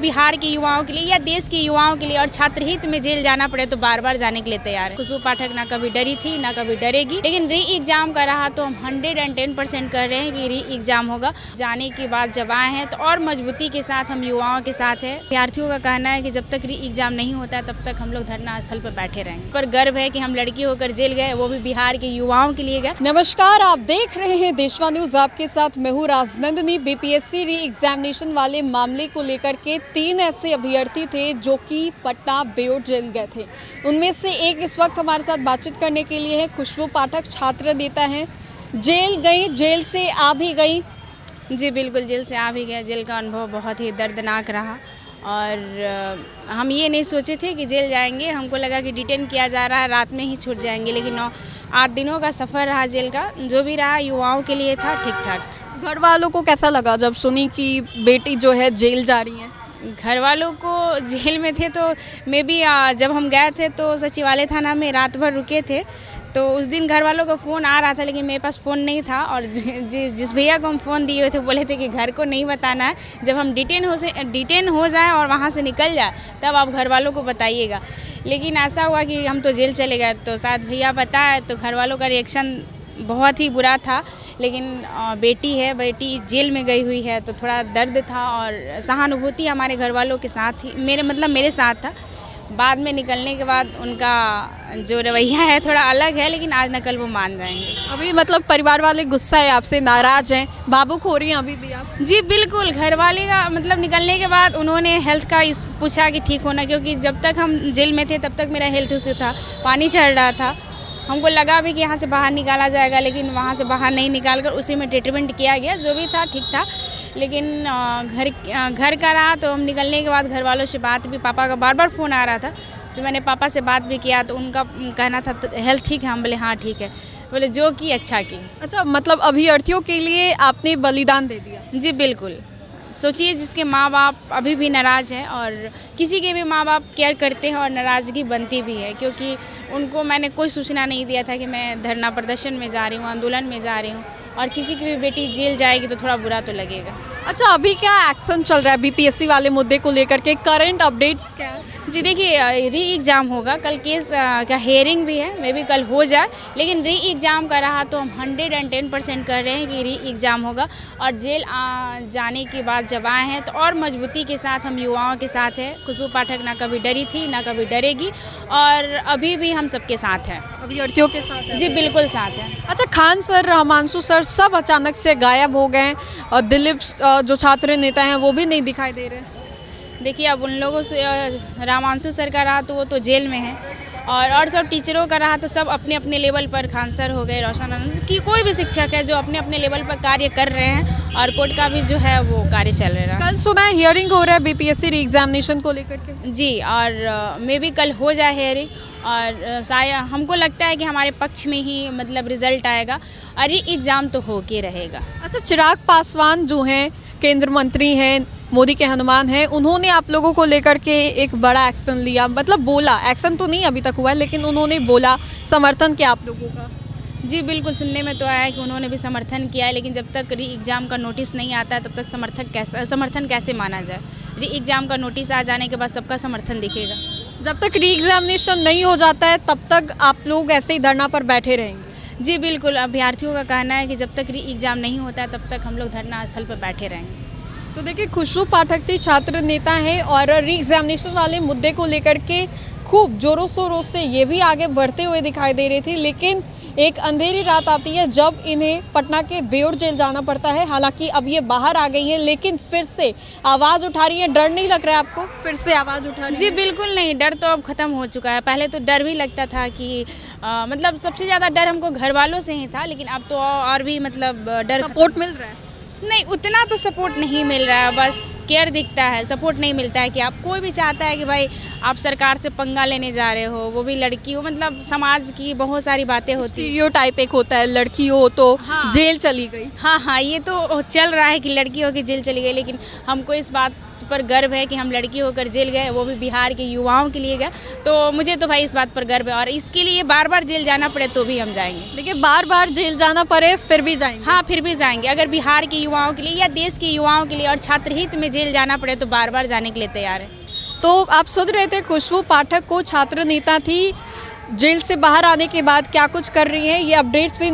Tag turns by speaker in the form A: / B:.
A: बिहार के युवाओं के लिए या देश के युवाओं के लिए और छात्र हित में जेल जाना पड़े तो बार बार जाने के लिए तैयार है। खुशबू पाठक ना कभी डरी थी ना कभी डरेगी, लेकिन री एग्जाम का रहा तो हम 110% कर रहे हैं कि री एग्जाम होगा। जाने के बाद जब आए हैं तो और मजबूती के साथ हम युवाओं के साथ है। विद्यार्थियों का कहना है कि जब तक री एग्जाम नहीं होता है तब तक हम लोग धरना स्थल पर बैठे रहेंगे। पर गर्व है कि हम लड़की होकर जेल गए, वो भी बिहार के युवाओं के लिए गए।
B: नमस्कार, आप देख रहे हैं देशवा न्यूज। आपके साथ मैं हूं राजनंदिनी। बीपीएससी री एग्जामिनेशन वाले मामले को लेकर के 3 ऐसे अभ्यर्थी थे जो कि पटना बेऊर जेल गए थे। उनमें से एक इस वक्त हमारे साथ बातचीत करने के लिए है। खुशबू पाठक छात्र नेता हैं, जेल गई, जेल से आ भी गई।
A: जी बिल्कुल, जेल से आ भी गया। जेल का अनुभव बहुत ही दर्दनाक रहा और हम ये नहीं सोचे थे कि जेल जाएंगे। हमको लगा कि डिटेन किया जा रहा है, रात में ही छूट जाएंगे, लेकिन 8 दिनों का सफ़र रहा जेल का। जो भी रहा युवाओं के लिए था, ठीक ठाक था।
B: घर वालों को कैसा लगा जब सुनी कि बेटी जो है जेल जा रही है?
A: घर वालों को जेल में थे तो मे बी जब हम गए थे तो सचिवालय थाना में रात भर रुके थे, तो उस दिन घर वालों का फ़ोन आ रहा था लेकिन मेरे पास फ़ोन नहीं था। और जिस भैया को हम फ़ोन दिए हुए थे बोले थे कि घर को नहीं बताना है, जब हम डिटेन हो जाए और वहाँ से निकल जाए तब आप घर वालों को बताइएगा। लेकिन ऐसा हुआ कि हम तो जेल चले गए, तो शायद भैया बताए तो घर वालों का रिएक्शन बहुत ही बुरा था। लेकिन बेटी जेल में गई हुई है तो थोड़ा दर्द था और सहानुभूति हमारे घर वालों के साथ ही मेरे साथ था। बाद में निकलने के बाद उनका जो रवैया है थोड़ा अलग है, लेकिन आज न कल वो मान जाएंगे।
B: अभी मतलब परिवार वाले गुस्सा है, आपसे नाराज हैं, भावुक हो रही हैं अभी भी आप?
A: जी बिल्कुल, घर वाले का मतलब निकलने के बाद उन्होंने हेल्थ का पूछा कि ठीक होना, क्योंकि जब तक हम जेल में थे तब तक मेरा हेल्थ इशू था, पानी चढ़ रहा था। हमको लगा भी कि यहाँ से बाहर निकाला जाएगा, लेकिन वहाँ से बाहर नहीं निकाल कर उसी में ट्रीटमेंट किया गया। जो भी था ठीक था, लेकिन घर का रहा तो हम निकलने के बाद घर वालों से बात भी, पापा का बार बार फ़ोन आ रहा था तो मैंने पापा से बात भी किया तो उनका कहना था तो हेल्थ ठीक है। हम बोले हाँ ठीक है, बोले जो की अच्छा की।
B: अच्छा, मतलब अभ्यर्थियों के लिए आपने बलिदान दे दिया?
A: जी बिल्कुल। सोचिए, जिसके माँ बाप अभी भी नाराज़ हैं और किसी के भी माँ बाप केयर करते हैं और नाराज़गी बनती भी है, क्योंकि उनको मैंने कोई सूचना नहीं दिया था कि मैं धरना प्रदर्शन में जा रही हूँ, आंदोलन में जा रही हूँ, और किसी की भी बेटी जेल जाएगी तो थोड़ा बुरा तो लगेगा।
B: अच्छा, अभी क्या एक्शन चल रहा है बीपीएससी वाले मुद्दे को लेकर के? करंट अपडेट्स क्या है?
A: जी देखिए, री एग्ज़ाम होगा, कल केस का हेयरिंग भी है, मे बी कल हो जाए। लेकिन री एग्ज़ाम का रहा तो हम 110% कर रहे हैं कि री एग्ज़ाम होगा। और जेल जाने के बाद जब आए हैं तो और मजबूती के साथ हम युवाओं के साथ है। खुशबू पाठक ना कभी डरी थी ना कभी डरेगी, और अभी भी हम सबके साथ हैं,
B: अभ्यर्थियों के साथ है?
A: जी बिल्कुल साथ हैं।
B: अच्छा, खान सर, रहमांशु सर सब अचानक से गायब हो गए और दिलीप जो छात्र नेता हैं वो भी नहीं दिखाई दे रहे।
A: देखिए, अब उन लोगों से रहमांशु सर का रहा तो वो तो जेल में है, और सब टीचरों का रहा तो सब अपने अपने लेवल पर, खान सर हो गए, रोशन आनंद की, कोई भी शिक्षक है जो अपने अपने लेवल पर कार्य कर रहे हैं, और कोर्ट का भी जो है वो कार्य चल रहा है।
B: कल सुना है हियरिंग हो रहा है बीपीएससी री एग्जामिनेशन को लेकर के?
A: जी, और मे बी कल हो जाए हेयरिंग, और शायद हमको लगता है कि हमारे पक्ष में ही मतलब रिजल्ट आएगा, और ये एग्ज़ाम तो हो के रहेगा।
B: अच्छा, चिराग पासवान जो हैं केंद्र मंत्री हैं, मोदी के हनुमान हैं, उन्होंने आप लोगों को लेकर के एक बड़ा एक्शन लिया, मतलब बोला, एक्शन तो नहीं अभी तक हुआ है लेकिन उन्होंने बोला, समर्थन किया आप लोगों का?
A: जी बिल्कुल, सुनने में तो आया है कि उन्होंने भी समर्थन किया है, लेकिन जब तक री एग्ज़ाम का नोटिस नहीं आता है तब तक समर्थन कैसे माना जाए। री एग्ज़ाम का नोटिस आ जाने के बाद सबका समर्थन दिखेगा।
B: जब तक री एग्जामिनेशन नहीं हो जाता है तब तक आप लोग ऐसे ही धरना पर बैठे रहेंगे?
A: जी बिल्कुल, अभ्यर्थियों का कहना है कि जब तक री एग्ज़ाम नहीं होता है तब तक हम लोग धरना स्थल पर बैठे रहेंगे।
B: तो देखिए, खुशबू पाठक थी, छात्र नेता हैं, और री एग्जामिनेशन वाले मुद्दे को लेकर के खूब जोरों शोरों से ये भी आगे बढ़ते हुए दिखाई दे रही थी। लेकिन एक अंधेरी रात आती है जब इन्हें पटना के बेऊर जेल जाना पड़ता है। हालांकि अब ये बाहर आ गई हैं, लेकिन फिर से आवाज़ उठा रही है। डर नहीं लग रहा है आपको? फिर से आवाज़ उठा रही है?
A: जी बिल्कुल नहीं, डर तो अब ख़त्म हो चुका है। पहले तो डर भी लगता था कि मतलब सबसे ज़्यादा डर हमको घर वालों से ही था, लेकिन अब तो और भी मतलब डर।
B: सपोर्ट मिल रहा है?
A: नहीं, उतना तो सपोर्ट नहीं मिल रहा है, बस केयर दिखता है, सपोर्ट नहीं मिलता है। कि आप, कोई भी चाहता है कि भाई आप सरकार से पंगा लेने जा रहे हो, वो भी लड़की हो, मतलब समाज की बहुत सारी बातें होती हैं।
B: स्टीरियोटाइप एक होता है, लड़की हो तो
A: हाँ।
B: जेल चली गई।
A: हाँ, ये तो चल रहा है कि लड़की हो कि जेल चली गई, लेकिन हमको इस बात पर गर्व है कि हम लड़की होकर जेल गए, वो भी बिहार के युवाओं के लिए गए। तो मुझे तो भाई इस बात पर गर्व है, और इसके लिए बार बार जेल जाना पड़े तो भी हम जाएंगे।
B: देखिए, बार बार जेल जाना पड़े फिर भी जाएंगे।
A: हाँ, फिर भी जाएंगे। अगर बिहार के युवाओं के लिए या देश के युवाओं के लिए और छात्र हित में जेल जाना पड़े तो बार बार जाने के लिए तैयार है।
B: तो आप सुन रहे थे खुशबू पाठक को, छात्र नेता थी, जेल से बाहर आने के बाद क्या कुछ कर रही हैं, ये अपडेट्स भी